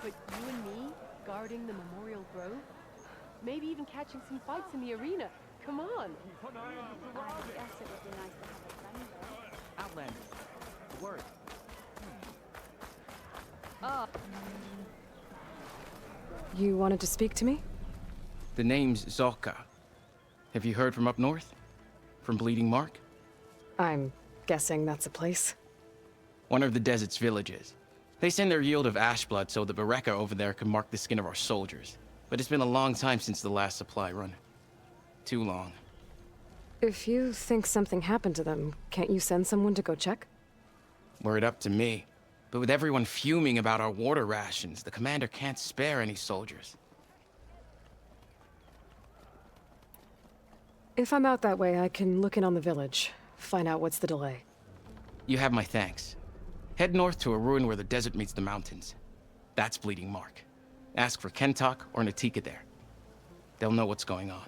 But you and me, guarding the Memorial Grove? Maybe even catching some fights in the arena. Come on. I guess it would be nice to have a friend there. Outlander. Word. You wanted to speak to me? The name's Zolka. Have you heard from up north? From Bleeding Mark? I'm guessing that's a place. One of the desert's villages. They send their yield of ash blood so the Bereka over there can mark the skin of our soldiers. But it's been a long time since the last supply run. Too long. If you think something happened to them, can't you send someone to go check? Were it up to me. But with everyone fuming about our water rations, the commander can't spare any soldiers. If I'm out that way, I can look in on the village, find out what's the delay. You have my thanks. Head north to a ruin where the desert meets the mountains. That's Bleeding Mark. Ask for Kentok or Natika there. They'll know what's going on.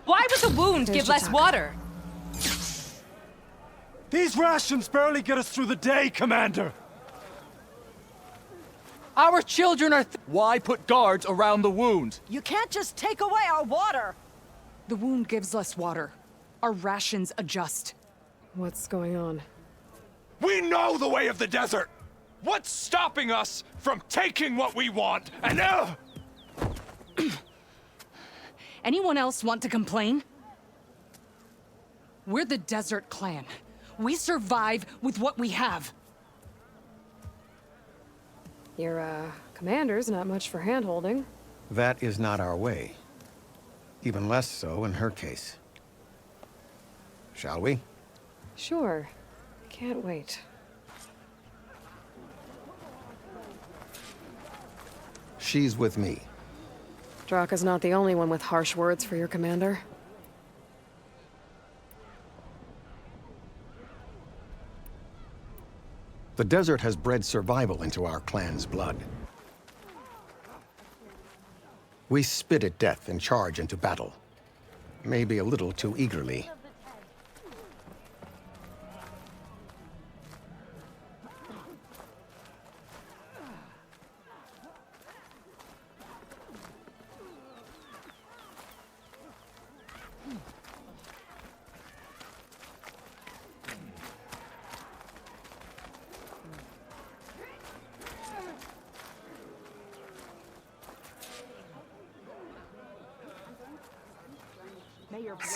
Why would the wound There's give less Jataka. water? These rations barely get us through the day, Commander! Our children are Why put guards around the wound? You can't just take away our water! The wound gives less water. Our rations adjust. What's going on? We know the way of the desert! What's stopping us from taking what we want? And Anyone else want to complain? We're the Desert Clan. We survive with what we have. Your, commander's not much for hand-holding. That is not our way. Even less so in her case. Shall we? Sure. Can't wait. She's with me. Draka's not the only one with harsh words for your commander. The desert has bred survival into our clan's blood. We spit at death and charge into battle. Maybe a little too eagerly.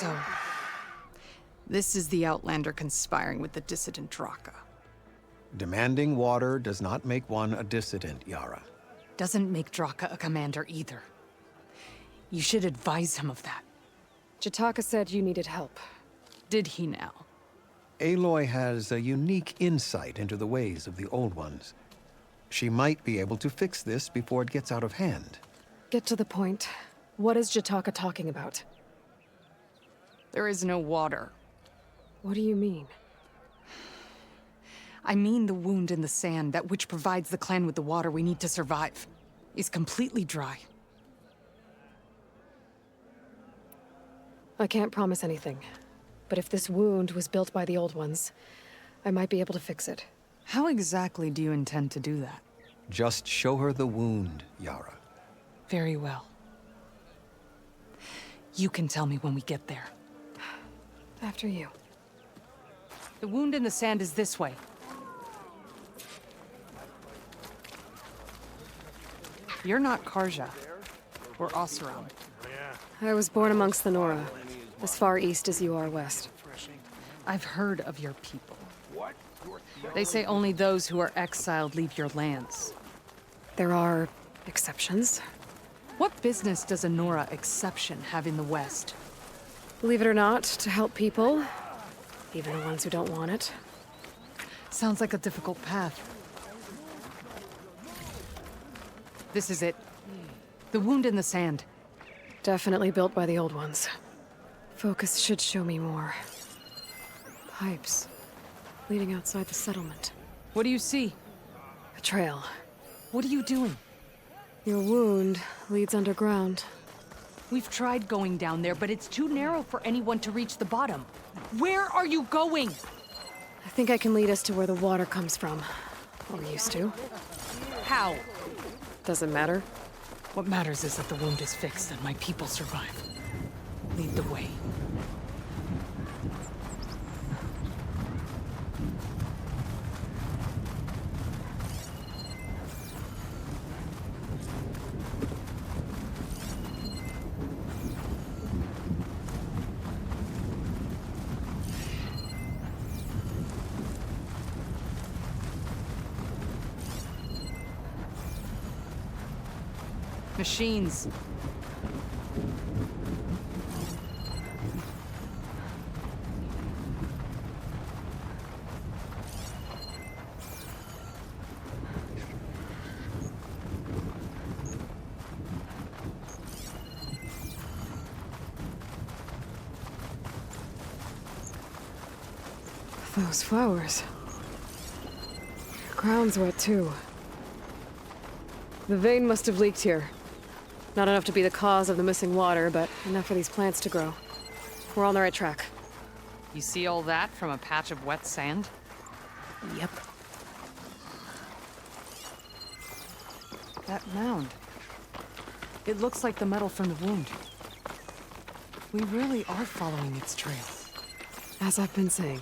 So, this is the Outlander conspiring with the dissident Draka. Demanding water does not make one a dissident, Yara. Doesn't make Draka a commander either. You should advise him of that. Jataka said you needed help. Did he now? Aloy has a unique insight into the ways of the Old Ones. She might be able to fix this before it gets out of hand. Get to the point. What is Jataka talking about? There is no water. What do you mean? I mean the wound in the sand, that which provides the clan with the water we need to survive, is completely dry. I can't promise anything. But if this wound was built by the Old Ones, I might be able to fix it. How exactly do you intend to do that? Just show her the wound, Yara. Very well. You can tell me when we get there. After you. The wound in the sand is this way. You're not Karja. Or Oseram. I was born amongst the Nora, as far east as you are west. I've heard of your people. They say only those who are exiled leave your lands. There are exceptions. What business does a Nora exception have in the West? Believe it or not, to help people, even the ones who don't want it. Sounds like a difficult path. This is it. The wound in the sand. Definitely built by the Old Ones. Focus should show me more. Pipes leading outside the settlement. What do you see? A trail. What are you doing? Your wound leads underground. We've tried going down there, but it's too narrow for anyone to reach the bottom. Where are you going? I think I can lead us to where the water comes from. Or used to. How? Doesn't matter. What matters is that the wound is fixed and my people survive. Lead the way. Machines. Those flowers. The ground's wet too. The vein must have leaked here. Not enough to be the cause of the missing water, but enough for these plants to grow. We're on the right track. You see all that from a patch of wet sand? Yep. That mound. It looks like the metal from the wound. We really are following its trail. As I've been saying.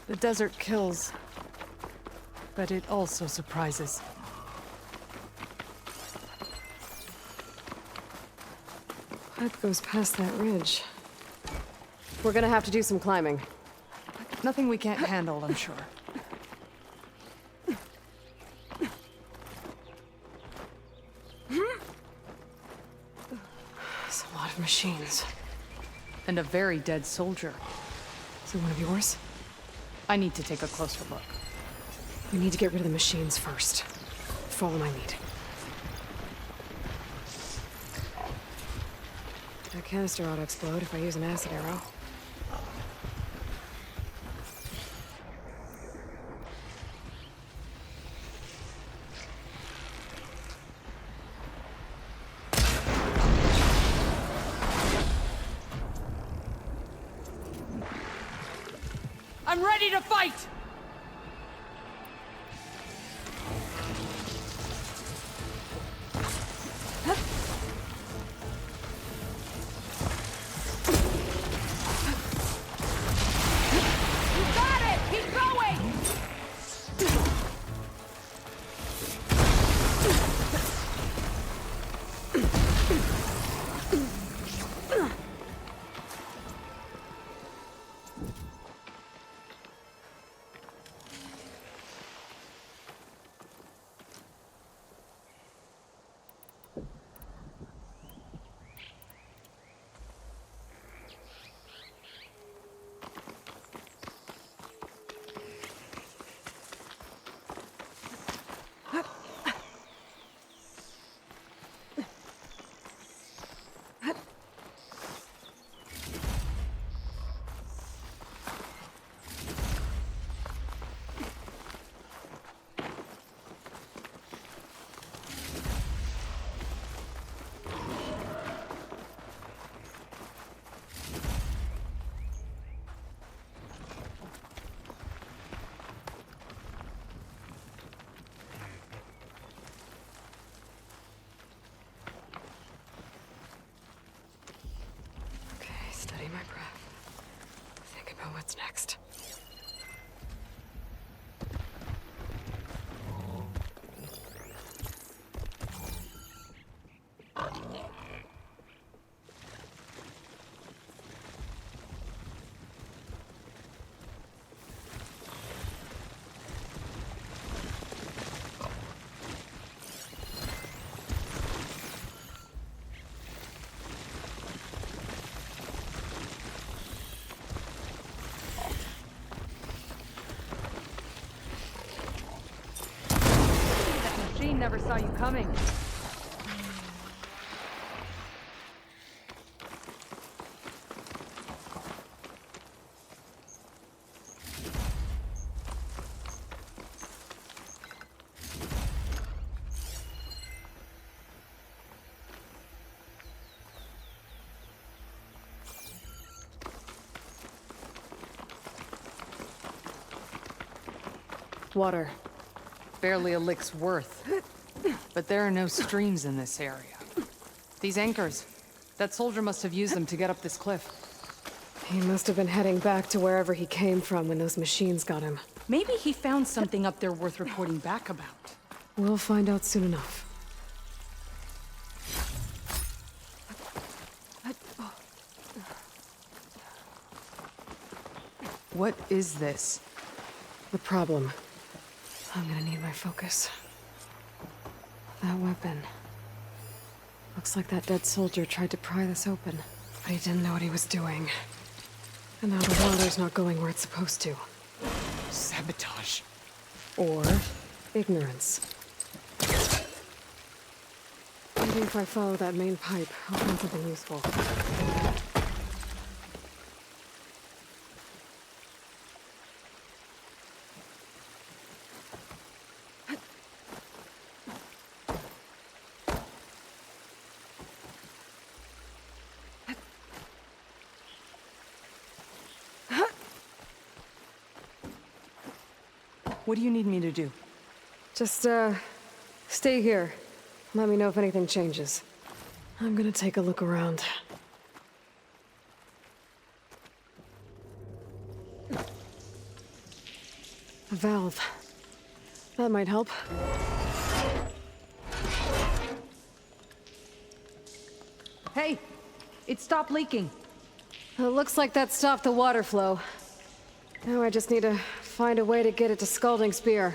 The desert kills, but it also surprises. Pipe goes past that ridge. We're gonna have to do some climbing. Nothing we can't handle, I'm sure. There's a lot of machines. And a very dead soldier. Is it one of yours? I need to take a closer look. We need to get rid of the machines first. Follow my lead. That canister ought to explode if I use an acid arrow. I'm ready to fight! Steady my breath. Think about what's next. Never saw you coming. Water. Barely a lick's worth. But there are no streams in this area. These anchors. That soldier must have used them to get up this cliff. He must have been heading back to wherever he came from when those machines got him. Maybe he found something up there worth reporting back about. We'll find out soon enough. What is this? The problem. I'm gonna need my focus. That weapon. Looks like that dead soldier tried to pry this open, but he didn't know what he was doing. And now the water's not going where it's supposed to. Sabotage. Or ignorance. Maybe if I follow that main pipe, I'll find something useful. What do you need me to do? Just, stay here. Let me know if anything changes. I'm gonna take a look around. A valve. That might help. Hey! It stopped leaking. It looks like that stopped the water flow. Now I just need to find a way to get it to Scalding Spear.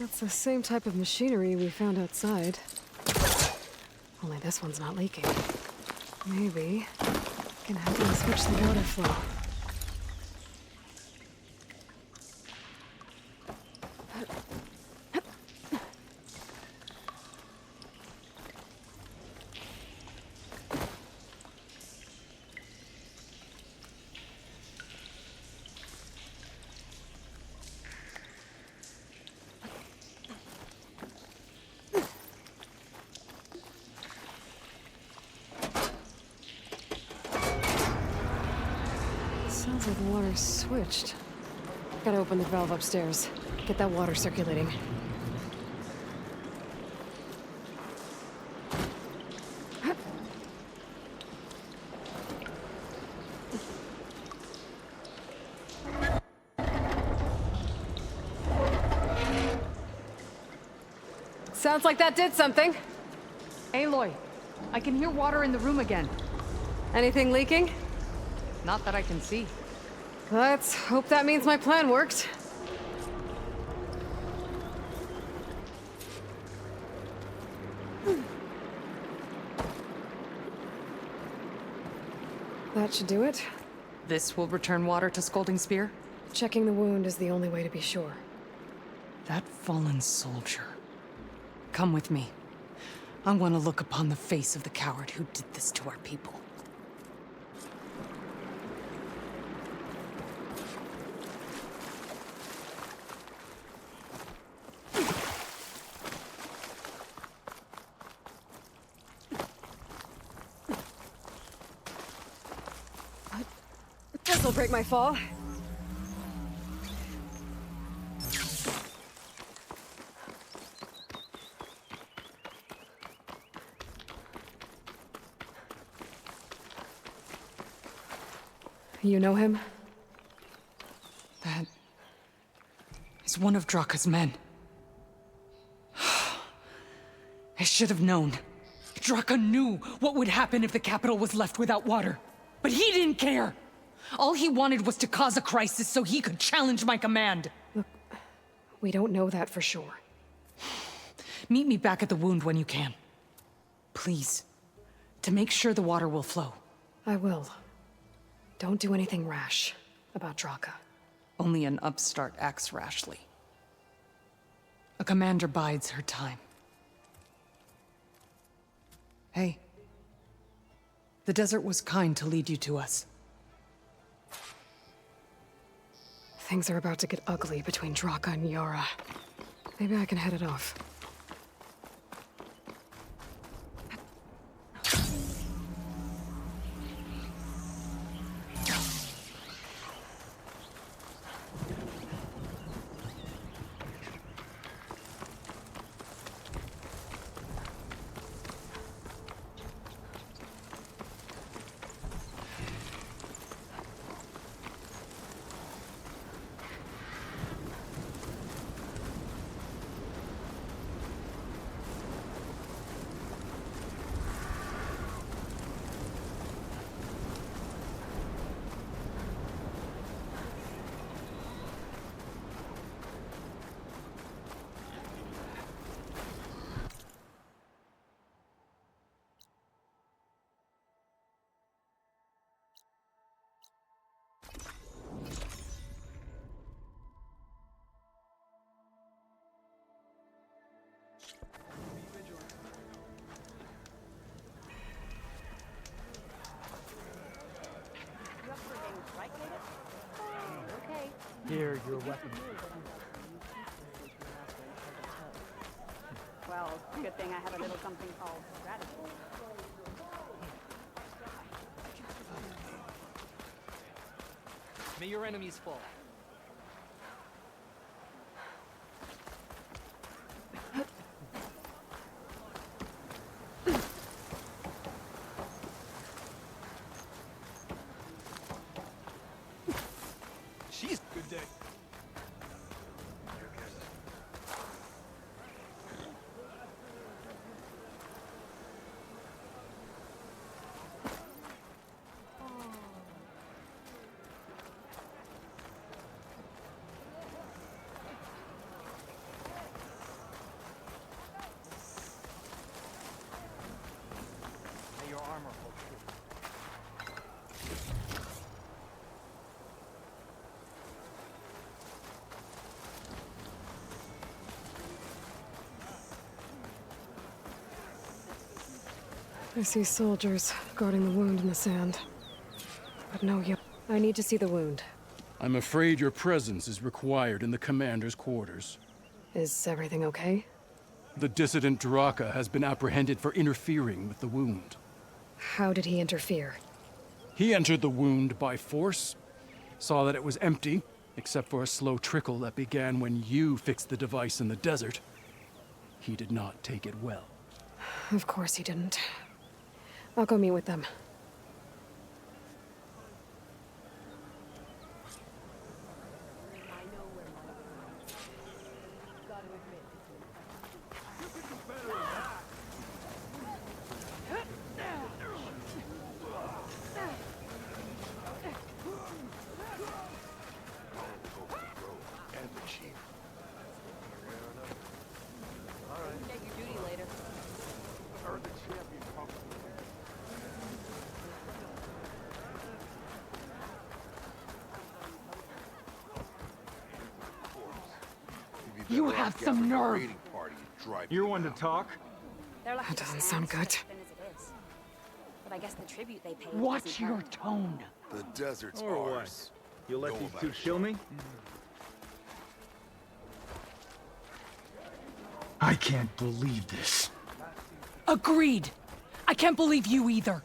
That's the same type of machinery we found outside. Only this one's not leaking. Maybe I can help me switch the water flow. Sounds like the water's switched. Gotta open the valve upstairs. Get that water circulating. Sounds like that did something. Aloy, I can hear water in the room again. Anything leaking? Not that I can see. Let's hope that means my plan worked. That should do it. This will return water to Scalding Spear? Checking the wound is the only way to be sure. That fallen soldier. Come with me. I want to look upon the face of the coward who did this to our people. This'll break my fall. You know him? That is one of Draka's men. I should have known. Draka knew what would happen if the capital was left without water. But he didn't care! All he wanted was to cause a crisis so he could challenge my command. Look, we don't know that for sure. Meet me back at the wound when you can. Please. To make sure the water will flow. I will. Don't do anything rash. about Draka. Only an upstart acts rashly. A commander bides her time. Hey. The desert was kind to lead you to us. Things are about to get ugly between Draka and Yara. Maybe I can head it off. Here, your weapon. Well, good thing I have a little something called strategy. May your enemies fall. She's good day. May your armor hold true. I see soldiers guarding the wound in the sand. But no, I need to see the wound. I'm afraid your presence is required in the commander's quarters. Is everything okay? The dissident Draka has been apprehended for interfering with the wound. How did he interfere? He entered the wound by force, saw that it was empty, except for a slow trickle that began when you fixed the device in the desert. He did not take it well. Of course he didn't. I'll go meet with them. You have some nerve! You're one to talk? They're lucky That to doesn't stand sound good. as thin as it is. But I guess the tribute they paid Watch doesn't your hurt. tone. The desert's Or what? ours. You'll let Know these about two it. kill me? I can't believe this. Agreed. I can't believe you either.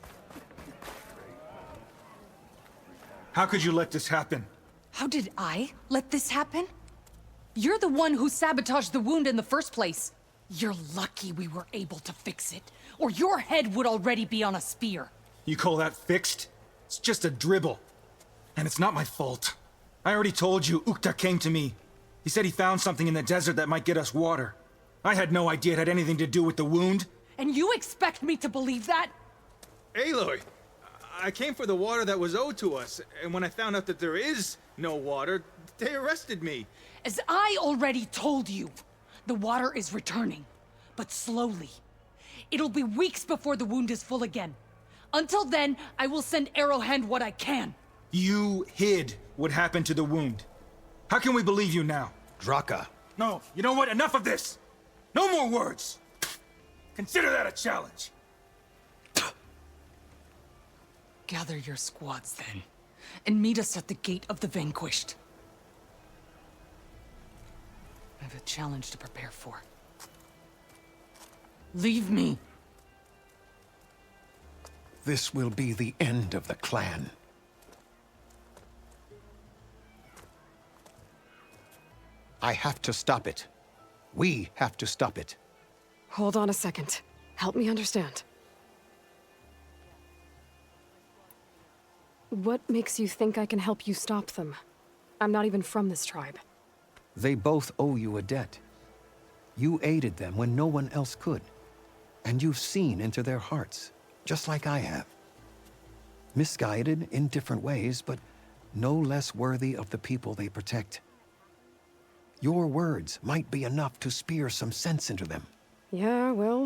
How could you let this happen? How did I let this happen? You're the one who sabotaged the wound in the first place. You're lucky we were able to fix it, or your head would already be on a spear. You call that fixed? It's just a dribble. And it's not my fault. I already told you, Ukta came to me. He said he found something in the desert that might get us water. I had no idea it had anything to do with the wound. And you expect me to believe that? Aloy, I came for the water that was owed to us, and when I found out that there is no water, they arrested me. As I already told you, the water is returning, but slowly. It'll be weeks before the wound is full again. Until then, I will send Arrowhand what I can. You hid what happened to the wound. How can we believe you now? Draka. No, you know what? Enough of this! No more words! Consider that a challenge. Gather your squads then, and meet us at the Gate of the Vanquished. I have a challenge to prepare for. Leave me! This will be the end of the clan. I have to stop it. We have to stop it. Hold on a second. Help me understand. What makes you think I can help you stop them? I'm not even from this tribe. They both owe you a debt. You aided them when no one else could. And you've seen into their hearts, just like I have. Misguided in different ways, but no less worthy of the people they protect. Your words might be enough to spear some sense into them. Yeah, well,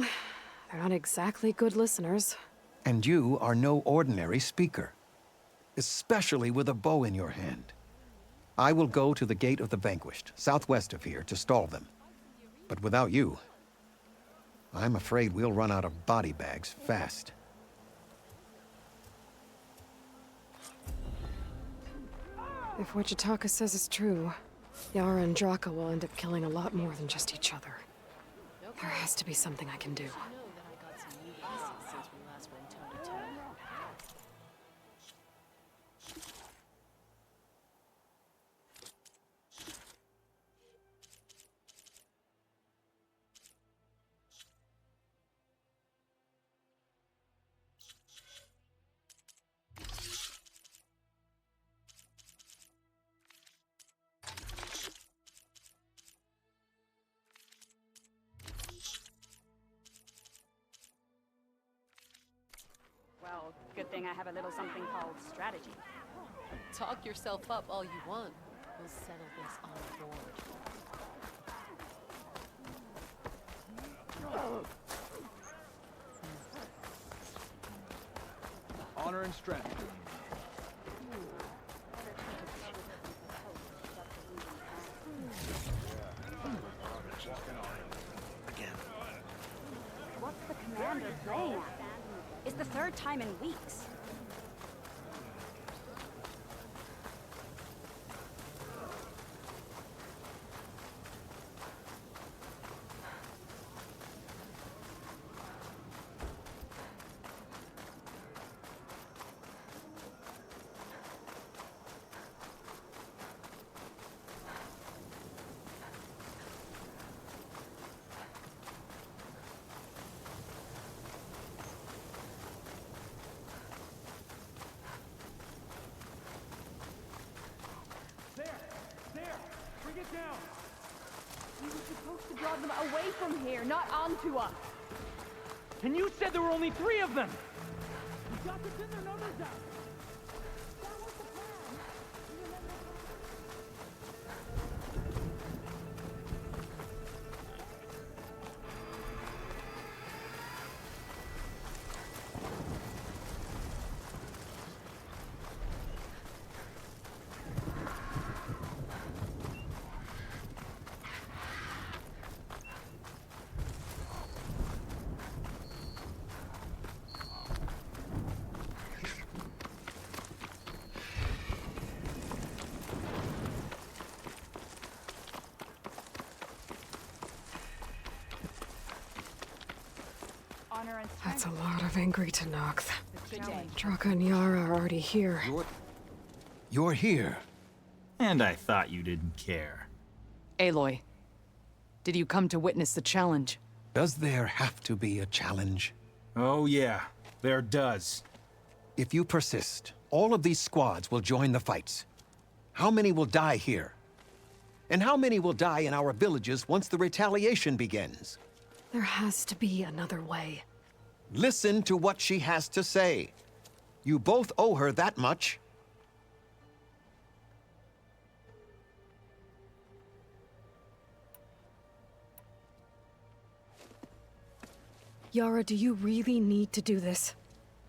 they're not exactly good listeners. And you are no ordinary speaker, especially with a bow in your hand. I will go to the Gate of the Vanquished, southwest of here, to stall them. But without you, I'm afraid we'll run out of body bags fast. If what Jataka says is true, Yara and Draka will end up killing a lot more than just each other. There has to be something I can do. Well, good thing I have a little something called strategy. Talk yourself up all you want. We'll settle this on board. Honor and strength. What's the commander playing at? It's the third time in weeks. We were supposed to draw them away from here, not onto us. And you said there were only 3 of them! That's a lot of angry Tenakth. Draka and Yara are already here. You're here. And I thought you didn't care. Aloy, did you come to witness the challenge? Does there have to be a challenge? Oh yeah, there does. If you persist, all of these squads will join the fights. How many will die here? And how many will die in our villages once the retaliation begins? There has to be another way. Listen to what she has to say. You both owe her that much. Yara, do you really need to do this?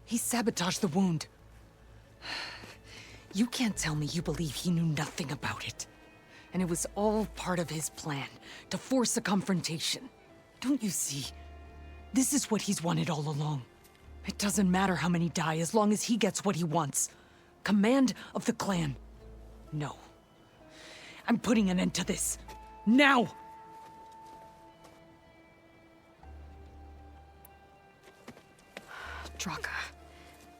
He sabotaged the wound. You can't tell me you believe he knew nothing about it. And it was all part of his plan, to force a confrontation. Don't you see? This is what he's wanted all along. It doesn't matter how many die as long as he gets what he wants. Command of the clan. No. I'm putting an end to this. Now! Draka,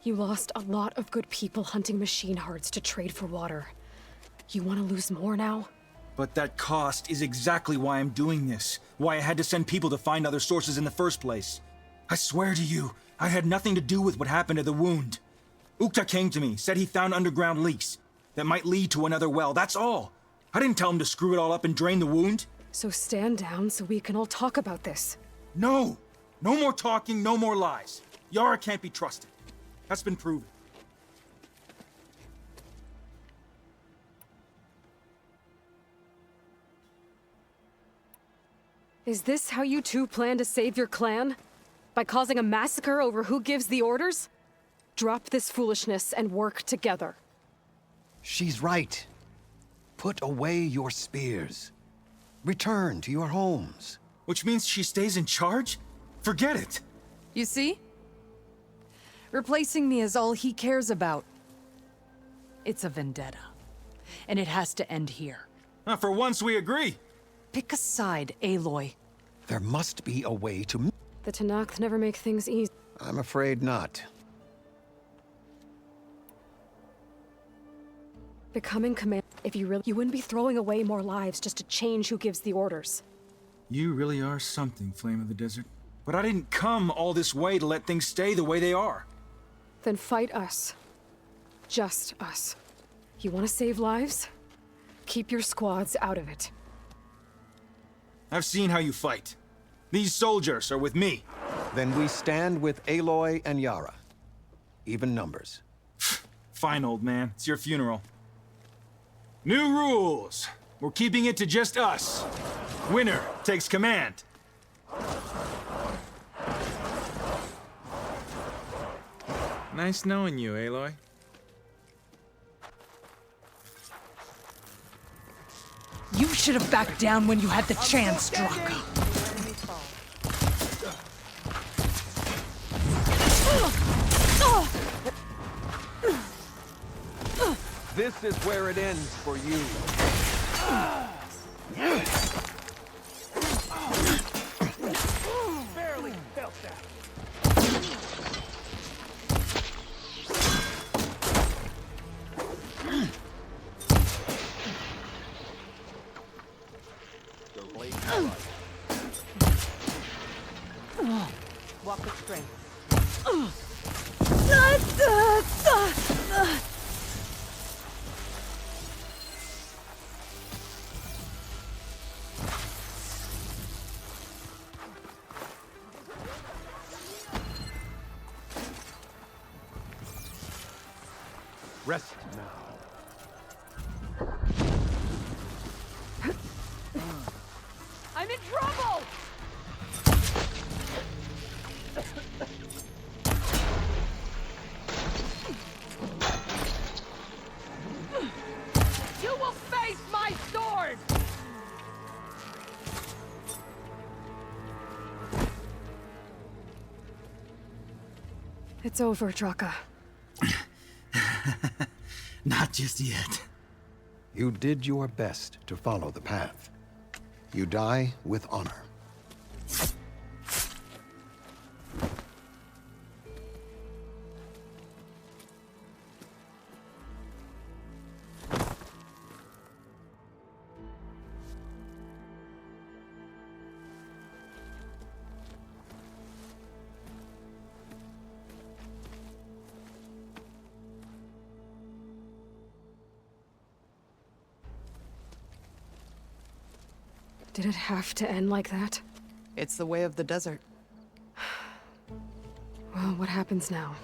you lost a lot of good people hunting machine hearts to trade for water. You want to lose more now? But that cost is exactly why I'm doing this. Why I had to send people to find other sources in the first place. I swear to you, I had nothing to do with what happened to the wound. Ukta came to me, said he found underground leaks that might lead to another well, that's all. I didn't tell him to screw it all up and drain the wound. So stand down so we can all talk about this. No! No more talking, no more lies. Yara can't be trusted. That's been proven. Is this how you two plan to save your clan? By causing a massacre over who gives the orders? Drop this foolishness and work together. She's right. Put away your spears. Return to your homes. Which means she stays in charge? Forget it. You see? Replacing me is all he cares about. It's a vendetta. And it has to end here. For once we agree. Pick a side, Aloy. There must be a way to... The Tenakth never make things easy. I'm afraid not. Becoming command... If you wouldn't be throwing away more lives just to change who gives the orders. You really are something, Flame of the Desert. But I didn't come all this way to let things stay the way they are. Then fight us. Just us. You want to save lives? Keep your squads out of it. I've seen how you fight. These soldiers are with me. Then we stand with Aloy and Yara. Even numbers. Fine, old man. It's your funeral. New rules. We're keeping it to just us. Winner takes command. Nice knowing you, Aloy. You should have backed down when you had the chance, Draka. This is where it ends for you. Barely felt that. Walk with strength. Rest now. I'm in trouble! You will face my sword! It's over, Draka. Not just yet. You did your best to follow the path. You die with honor. Did it have to end like that? It's the way of the desert. Well, what happens now?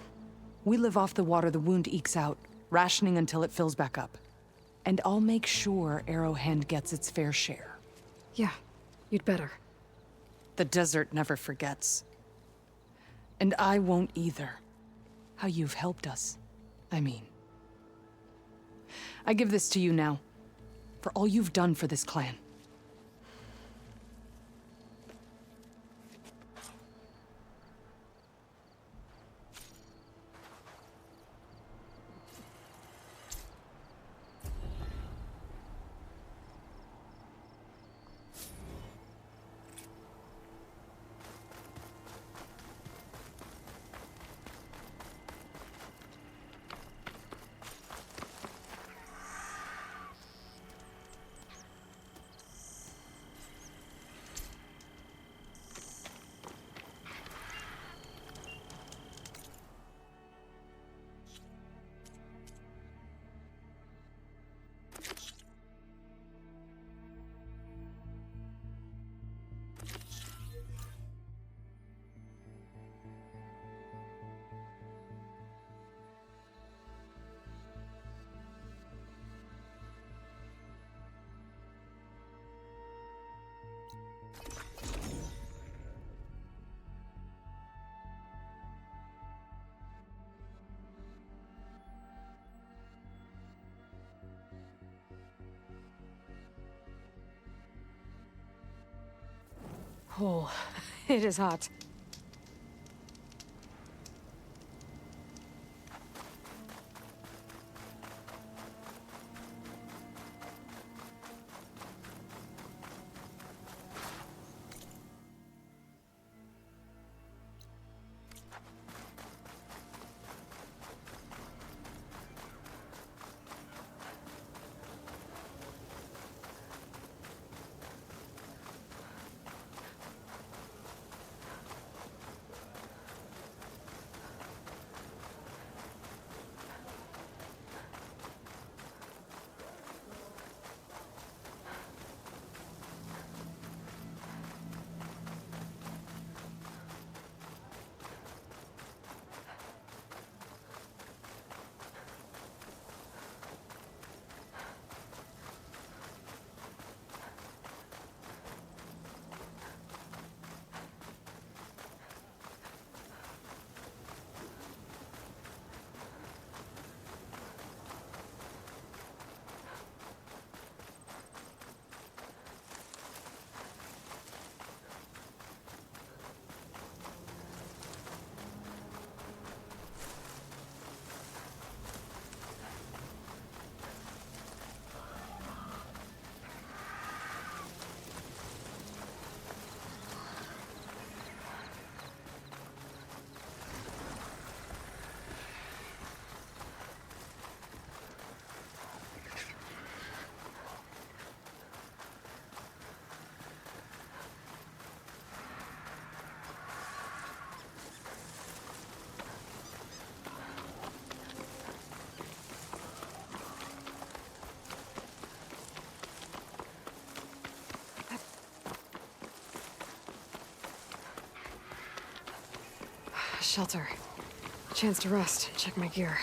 We live off the water the wound ekes out, rationing until it fills back up. And I'll make sure Arrowhand gets its fair share. Yeah, you'd better. The desert never forgets. And I won't either. How you've helped us, I mean. I give this to you now. For all you've done for this clan. Oh, it is hot. Shelter. Chance to rest, check my gear.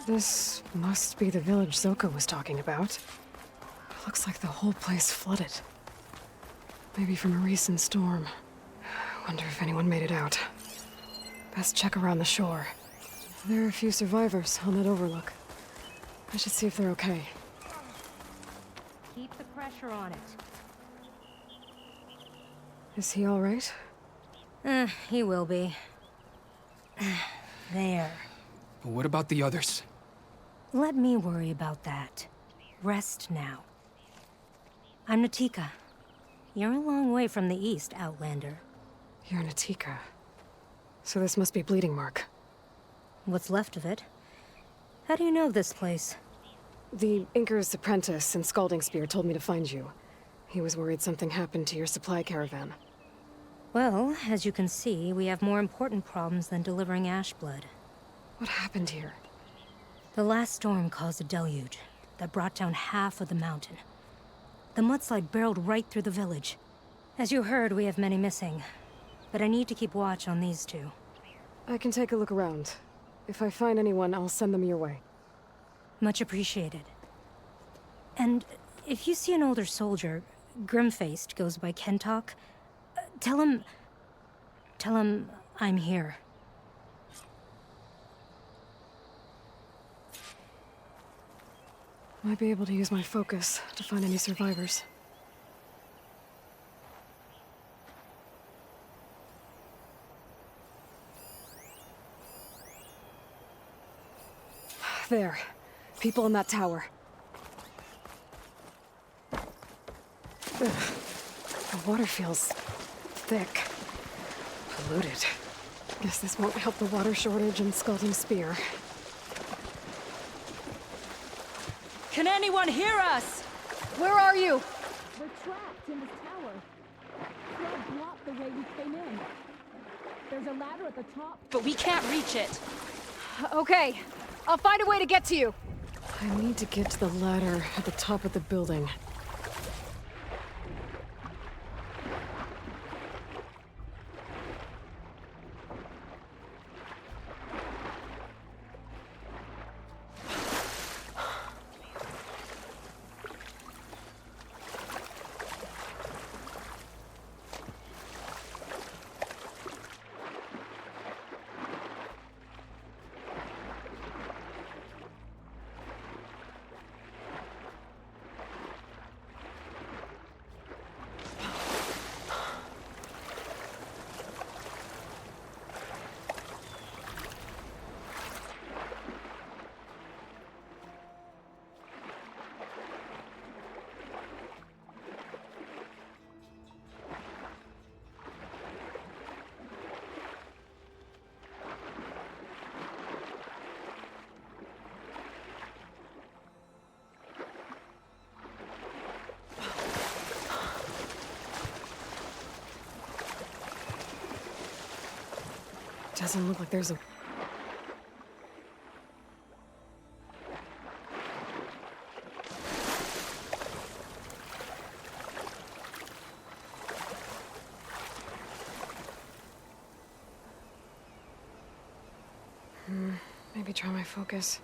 This must be the village Zoka was talking about. Looks like the whole place flooded. Maybe from a recent storm. Wonder if anyone made it out. Best check around the shore. There are a few survivors on that overlook. I should see if they're okay. Keep the pressure on it. Is he all right? He will be. There. But what about the others? Let me worry about that. Rest now. I'm Natika. You're a long way from the east, Outlander. You're Natika. So this must be Bleeding Mark. What's left of it? How do you know this place? The Inker's apprentice in Scalding Spear told me to find you. He was worried something happened to your supply caravan. Well, as you can see, we have more important problems than delivering Ashblood. What happened here? The last storm caused a deluge that brought down half of the mountain. The mudslide barreled right through the village. As you heard, we have many missing. But I need to keep watch on these two. I can take a look around. If I find anyone, I'll send them your way. Much appreciated. And if you see an older soldier, grim-faced, goes by Kentok, tell him I'm here. Might be able to use my focus to find any survivors. There. People in that tower. Ugh. The water feels thick. Polluted. Guess this won't help the water shortage in Scalding Spear. Can anyone hear us? Where are you? We're trapped in this tower. Flood blocked the way we came in. There's a ladder at the top. But we can't reach it. Okay. I'll find a way to get to you. I need to get to the ladder at the top of the building. Doesn't look like there's a... Maybe try my focus.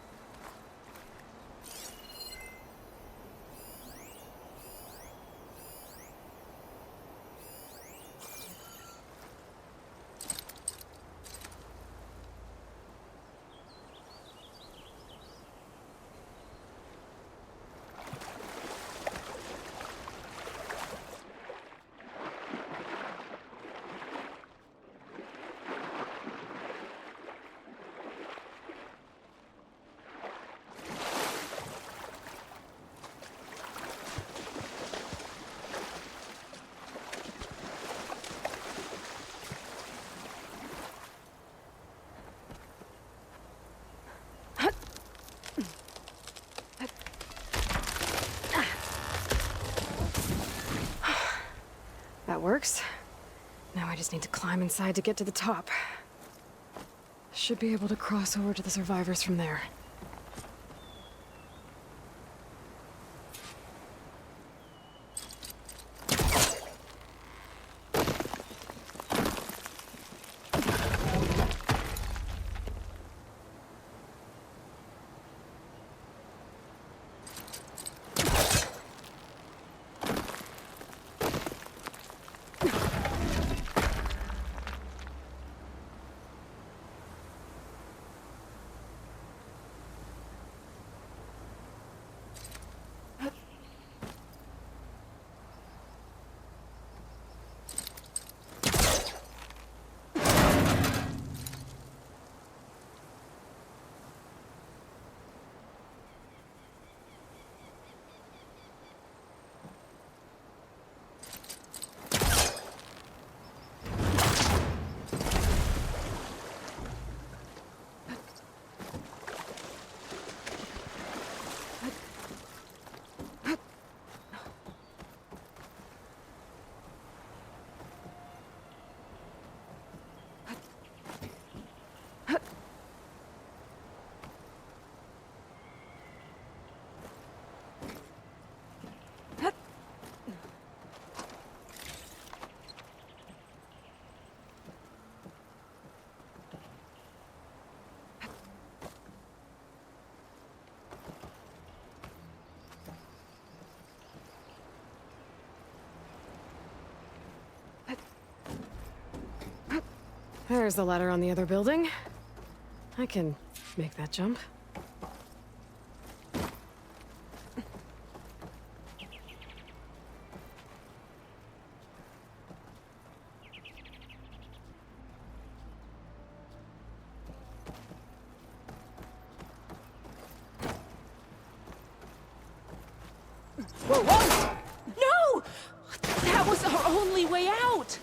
That works. Now I just need to climb inside to get to the top. Should be able to cross over to the survivors from there. There's the ladder on the other building. I can make that jump. Whoa, whoa! No! That was our only way out!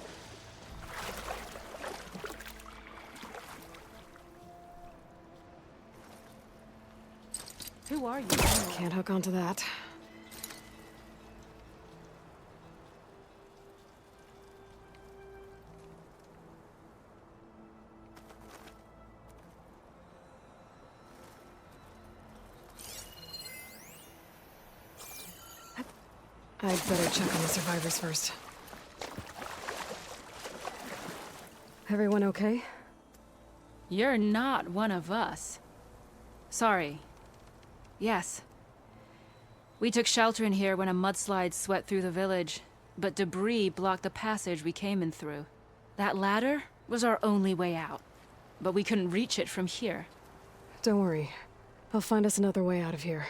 Who are you? Can't hook onto that. I'd better check on the survivors first. Everyone okay? You're not one of us. Sorry. Yes. We took shelter in here when a mudslide swept through the village, but debris blocked the passage we came in through. That ladder was our only way out, but we couldn't reach it from here. Don't worry. I'll find us another way out of here.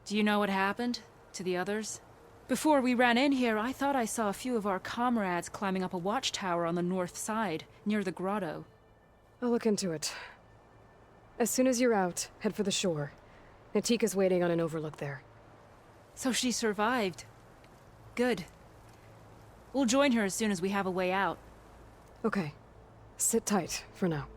Do you know what happened to the others? Before we ran in here, I thought I saw a few of our comrades climbing up a watchtower on the north side, near the grotto. I'll look into it. As soon as you're out, head for the shore. Natika's waiting on an overlook there. So she survived. Good. We'll join her as soon as we have a way out. Okay. Sit tight for now.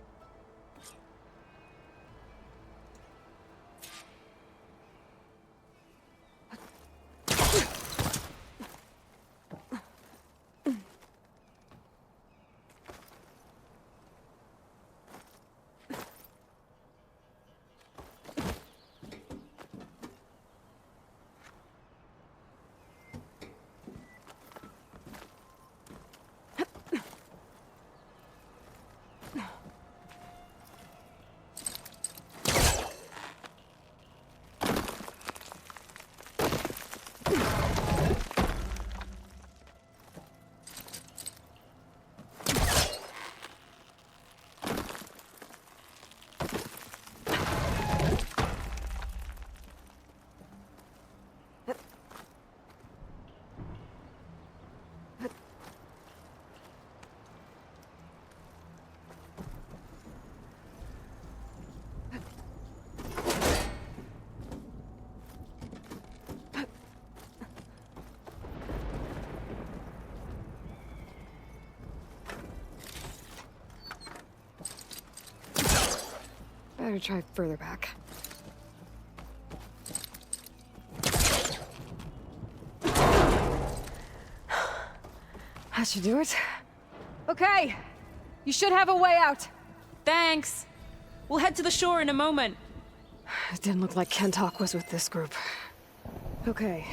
Better try further back. That should do it. Okay! You should have a way out! Thanks! We'll head to the shore in a moment. It didn't look like Kentok was with this group. Okay.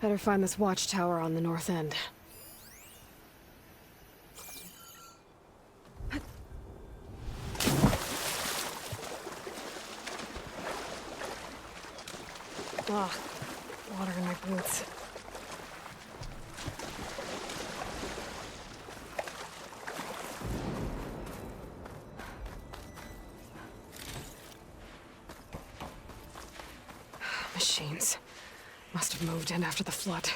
Better find this watchtower on the north end. Ugh, water in my boots. Machines. Must have moved in after the flood.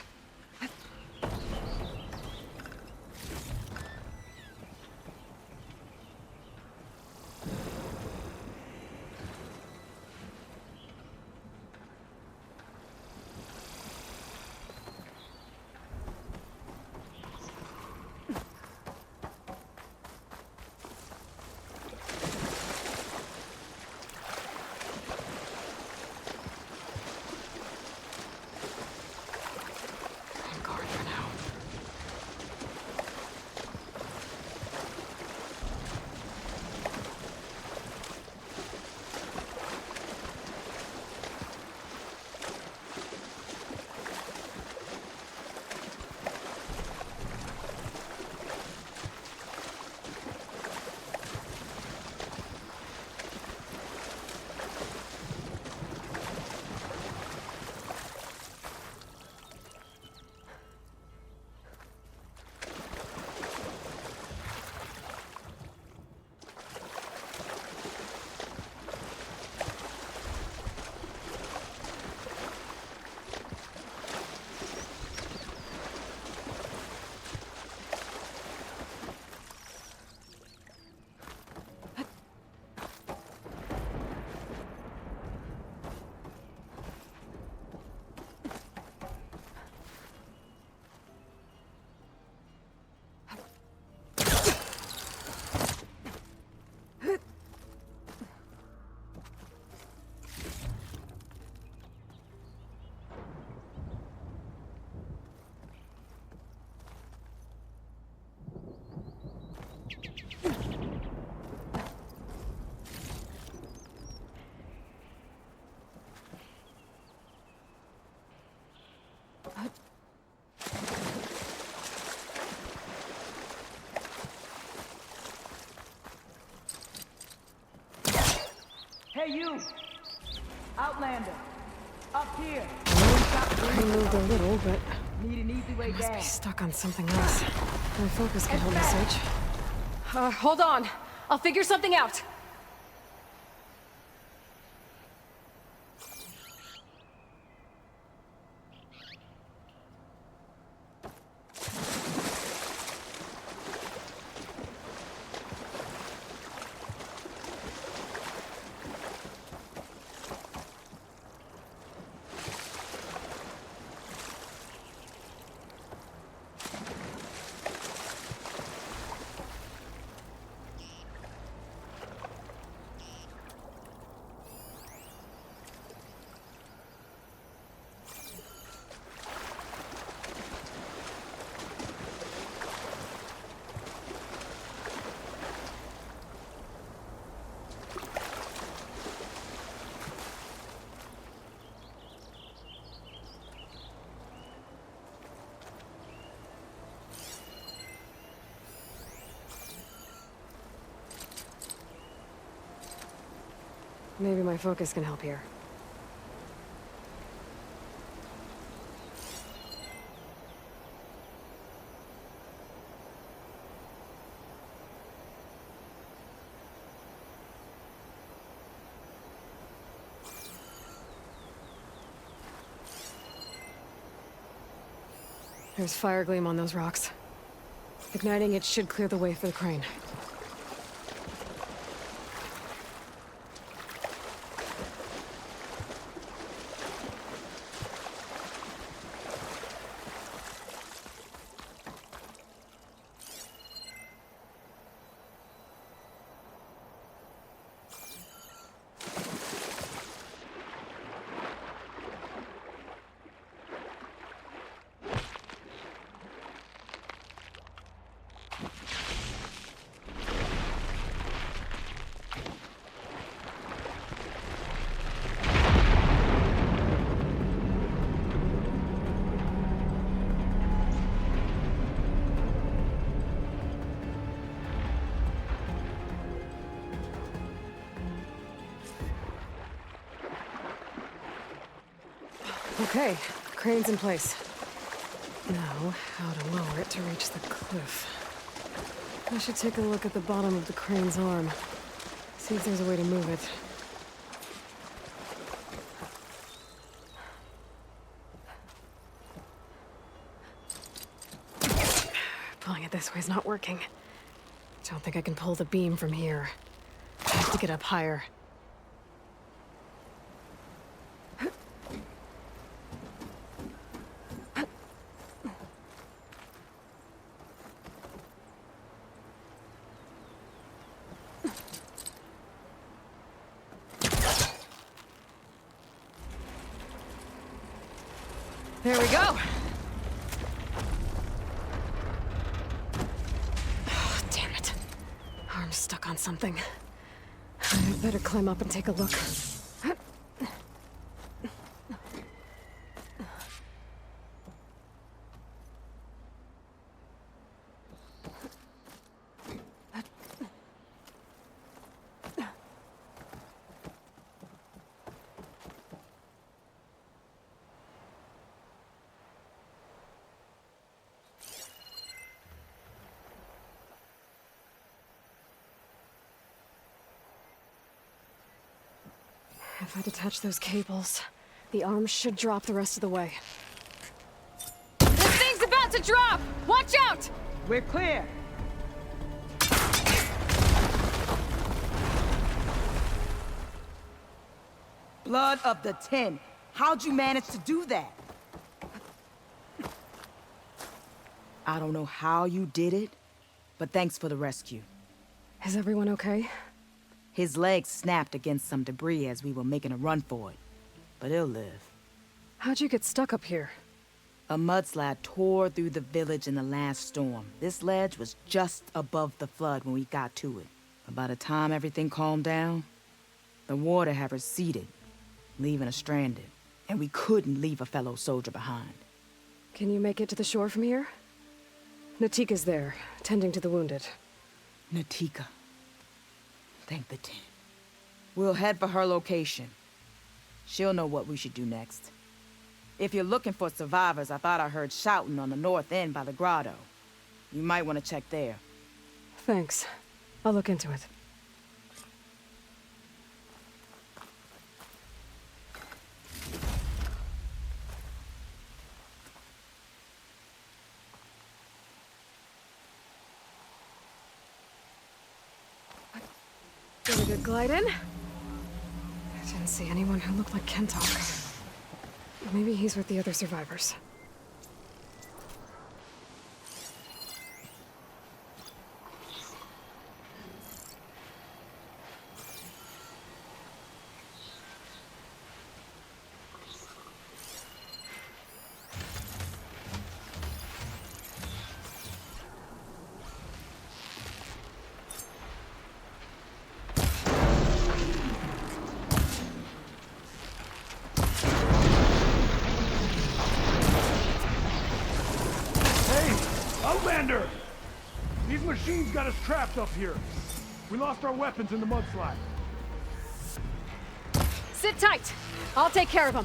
Hey, you! Outlander! Up here! I moved a little, but Need an easy way I must down. be stuck on something else. My focus can help me search. Hold on. I'll figure something out. Maybe my focus can help here. There's fire gleam on those rocks. Igniting it should clear the way for the crane. Okay, crane's in place. Now, how to lower it to reach the cliff. I should take a look at the bottom of the crane's arm. See if there's a way to move it. Pulling it this way is not working. Don't think I can pull the beam from here. I have to get up higher. There we go! Oh, damn it. Arm's stuck on something. I'd better climb up and take a look. If I detach those cables, the arm should drop the rest of the way. This thing's about to drop! Watch out! We're clear. Blood of the Ten. How'd you manage to do that? I don't know how you did it, but thanks for the rescue. Is everyone okay? His legs snapped against some debris as we were making a run for it. But he'll live. How'd you get stuck up here? A mudslide tore through the village in the last storm. This ledge was just above the flood when we got to it. But by the time everything calmed down, the water had receded, leaving us stranded. And we couldn't leave a fellow soldier behind. Can you make it to the shore from here? Natika's there, tending to the wounded. Natika. Thank the Ten. We'll head for her location. She'll know what we should do next. If you're looking for survivors, I thought I heard shouting on the north end by the grotto. You might want to check there. Thanks. I'll look into it. Did a good glide in? I didn't see anyone who looked like Kentok. Maybe he's with the other survivors. Outlander! These machines got us trapped up here. We lost our weapons in the mudslide. Sit tight! I'll take care of them.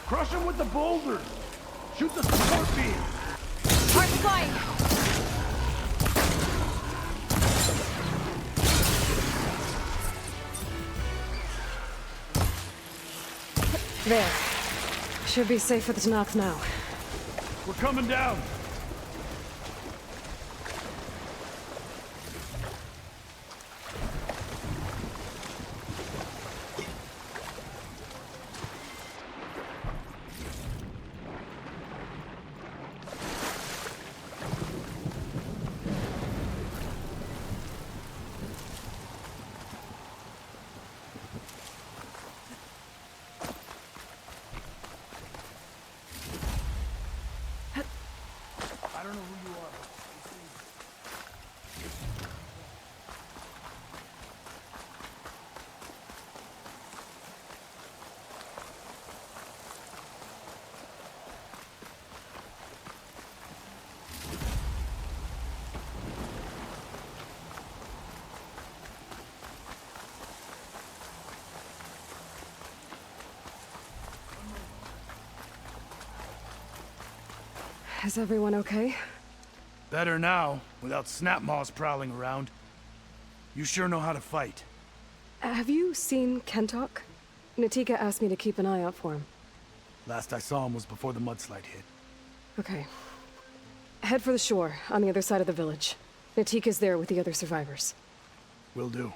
Crush him with the boulders! Shoot the support beam! Heart flying! There. Should be safe for the Tanakh now. We're coming down! I don't know who you are. Is everyone okay? Better now, without Snapmaws prowling around. You sure know how to fight. Have you seen Kentok? Natika asked me to keep an eye out for him. Last I saw him was before the mudslide hit. Okay. Head for the shore, on the other side of the village. Natika's there with the other survivors. Will do.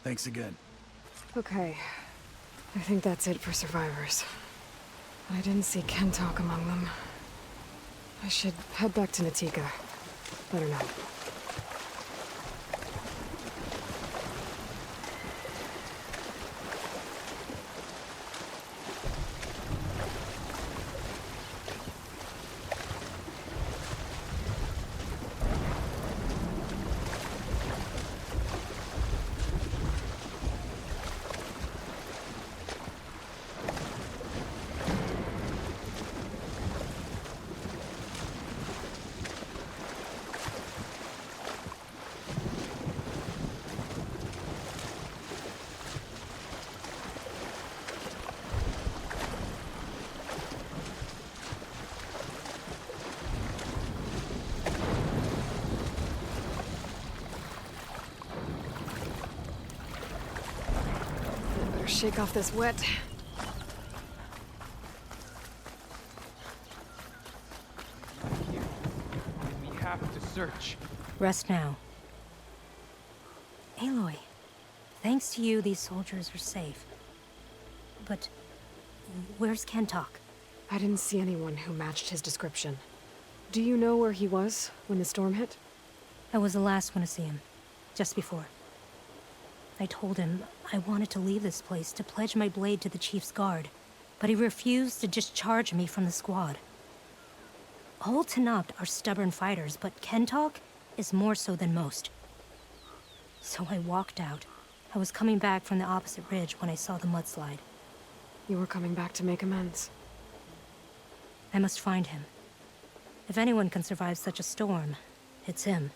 Thanks again. Okay. I think that's it for survivors. I didn't see Kentok among them. I should head back to Natika. Let her know. Shake off this wet. We have to search. Rest now. Aloy, thanks to you, these soldiers are safe. But where's Kentok? I didn't see anyone who matched his description. Do you know where he was when the storm hit? I was the last one to see him, just before. I told him I wanted to leave this place to pledge my blade to the Chief's guard, but he refused to discharge me from the squad. All Tenakth are stubborn fighters, but Kentok is more so than most. So I walked out. I was coming back from the opposite ridge when I saw the mudslide. You were coming back to make amends. I must find him. If anyone can survive such a storm, it's him.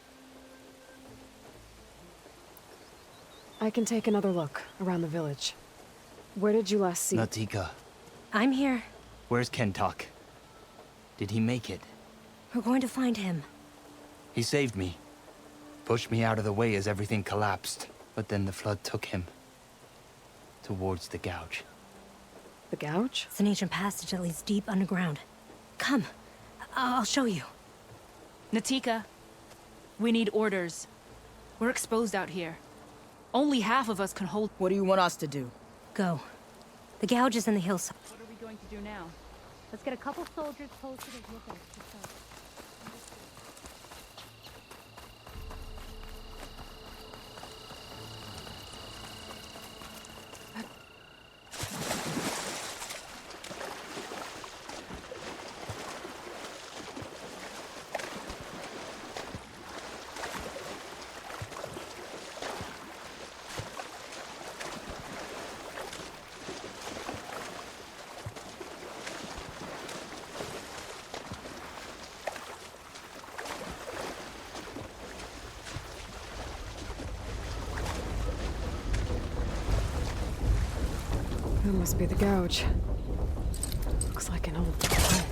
I can take another look around the village. Where did you last see? Natika, I'm here. where's Kentok? Did he make it? We're going to find him. He saved me. Pushed me out of the way as everything collapsed. But then the flood took him. Towards the gouge. The gouge? It's an ancient passage that leads deep underground. Come. I'll show you. Natika, we need orders. We're exposed out here. Only half of us can hold. What do you want us to do? Go. The gouge is in the hillside. What are we going to do now? Let's get a couple soldiers posted as lookouts to start. That must be the gouge. Looks like an old pen.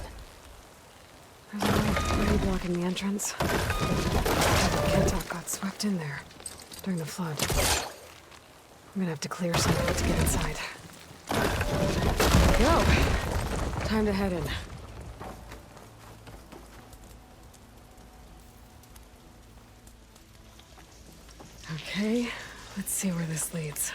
There's a light blocking the entrance. Kentok got swept in there during the flood. I'm gonna have to clear some of it to get inside. There we go. Time to head in. Okay, let's see where this leads.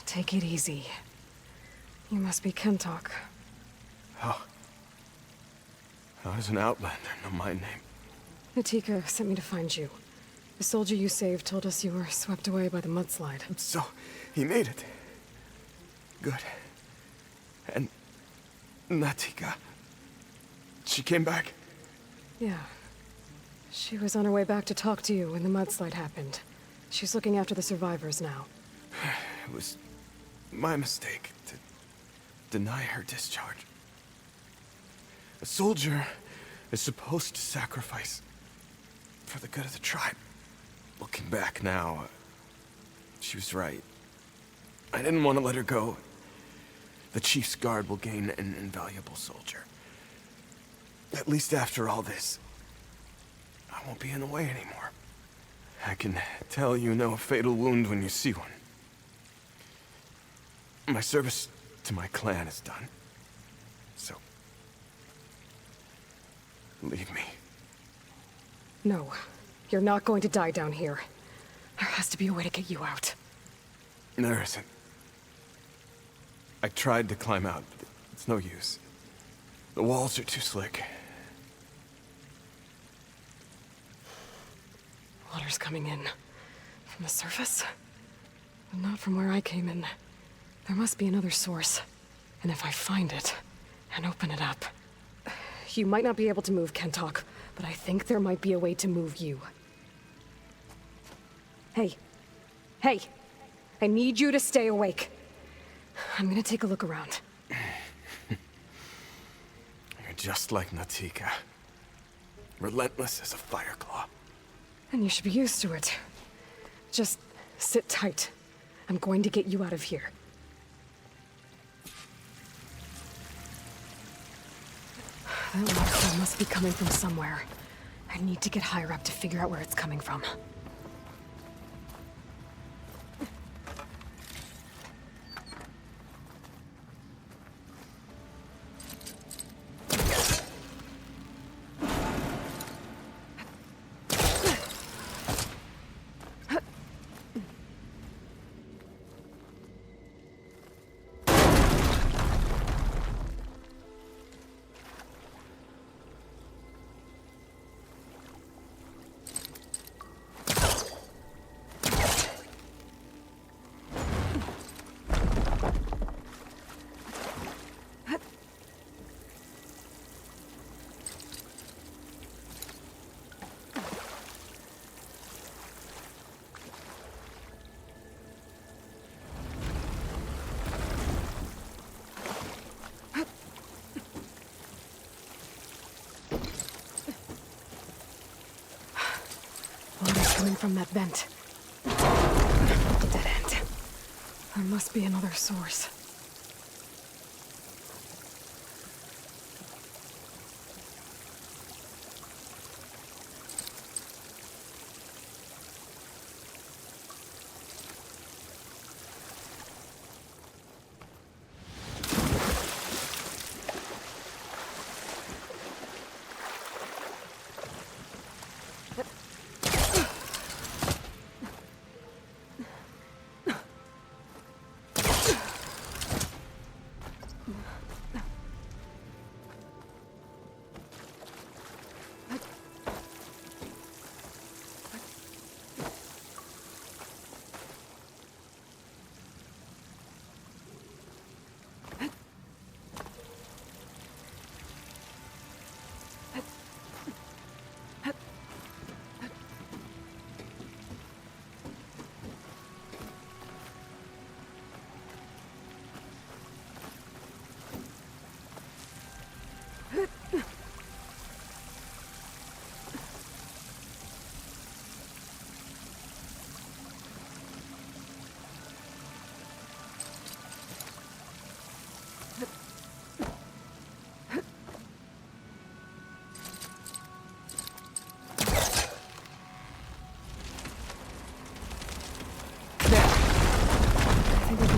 Take it easy. You must be Kentok. How does an outlander know my name? Natika sent me to find you. The soldier you saved told us you were swept away by the mudslide. So, he made it. Good. And Natika, she came back? Yeah. She was on her way back to talk to you when the mudslide happened. She's looking after the survivors now. It was my mistake to deny her discharge. A soldier is supposed to sacrifice for the good of the tribe. Looking back now, she was right. I didn't want to let her go. The Chief's guard will gain an invaluable soldier. At least after all this, I won't be in the way anymore. I can tell you know a fatal wound when you see one. My service to my clan is done. So, leave me. No, you're not going to die down here. There has to be a way to get you out. There isn't. I tried to climb out, but it's no use. The walls are too slick. Water's coming in. From the surface? But not from where I came in. There must be another source. And if I find it, and open it up... You might not be able to move, Kentok, but I think there might be a way to move you. Hey. Hey! I need you to stay awake. I'm gonna take a look around. You're just like Natika. Relentless as a fireclaw. And you should be used to it. Just sit tight. I'm going to get you out of here. That waterfall must be coming from somewhere. I need to get higher up to figure out where it's coming from. coming from that vent. Dead end. There must be another source.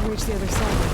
Reach the other side.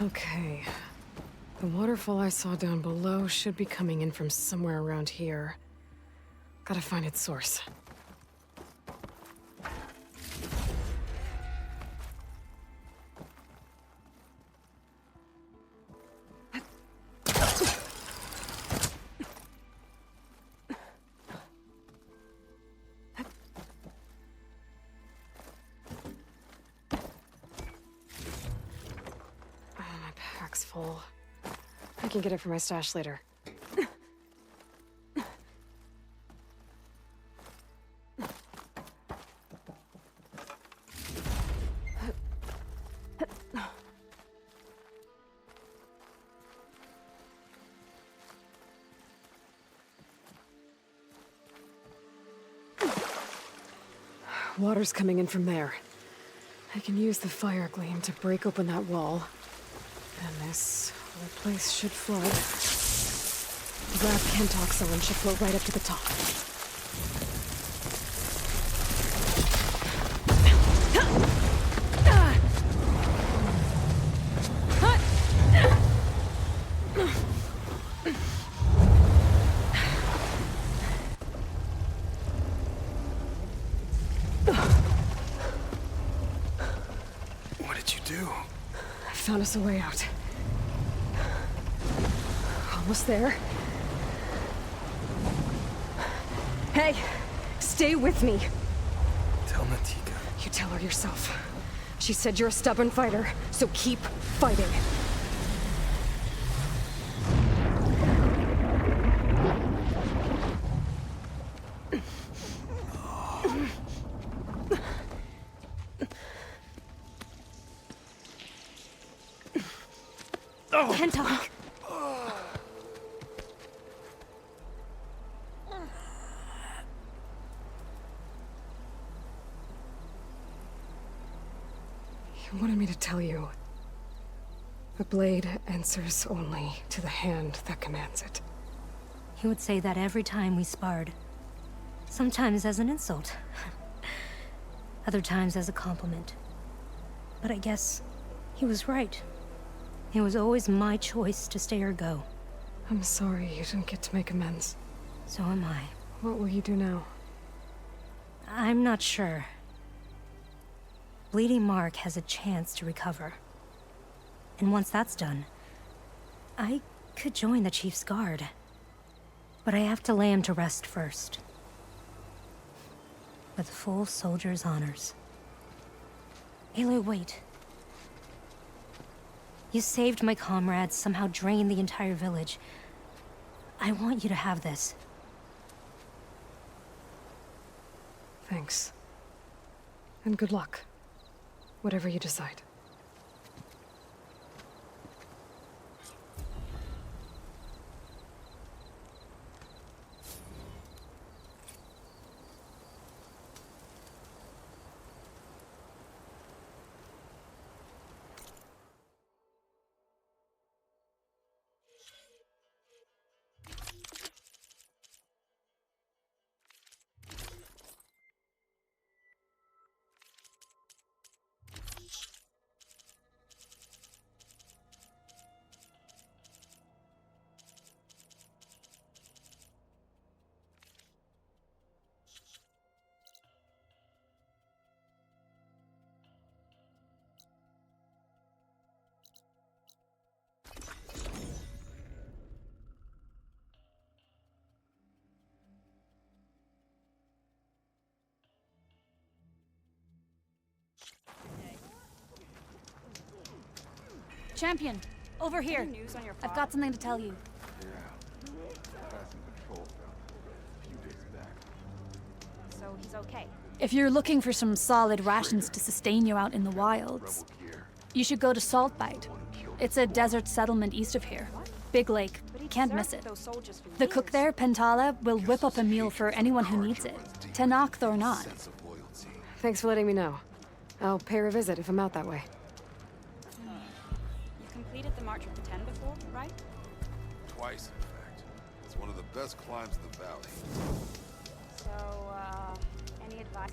Okay. The waterfall I saw down below should be coming in from somewhere around here. Gotta find its source. Full. I can get it from my stash later. Water's coming in from there. I can use the fire gleam to break open that wall. And this whole place should flood. The last Kentoxylon should float right up to the top. What did you do? I found us a way out. Almost there. Hey, stay with me. Tell Natika. You tell her yourself. She said you're a stubborn fighter, so keep fighting. Pentalk. You wanted me to tell you. The blade answers only to the hand that commands it. He would say that every time we sparred. Sometimes as an insult. Other times as a compliment. But I guess he was right. It was always my choice to stay or go. I'm sorry you didn't get to make amends. So am I. What will you do now? I'm not sure. Bleeding Mark has a chance to recover. And once that's done, I could join the Chief's Guard. But I have to lay him to rest first. With full soldier's honors. Aloy, wait. You saved my comrades, somehow drained the entire village. I want you to have this. Thanks. And good luck. Whatever you decide. Champion, over here. I've got something to tell you. So he's okay. If you're looking for some solid rations to sustain you out in the wilds, you should go to Saltbite. It's a desert settlement east of here. Big lake. Can't miss it. The cook there, Pentala, will whip up a meal for anyone who needs it. Tenakth or not. Thanks for letting me know. I'll pay her a visit if I'm out that way. You completed the March of the Ten before, right? Twice, in fact. It's one of the best climbs in the valley. So, any advice?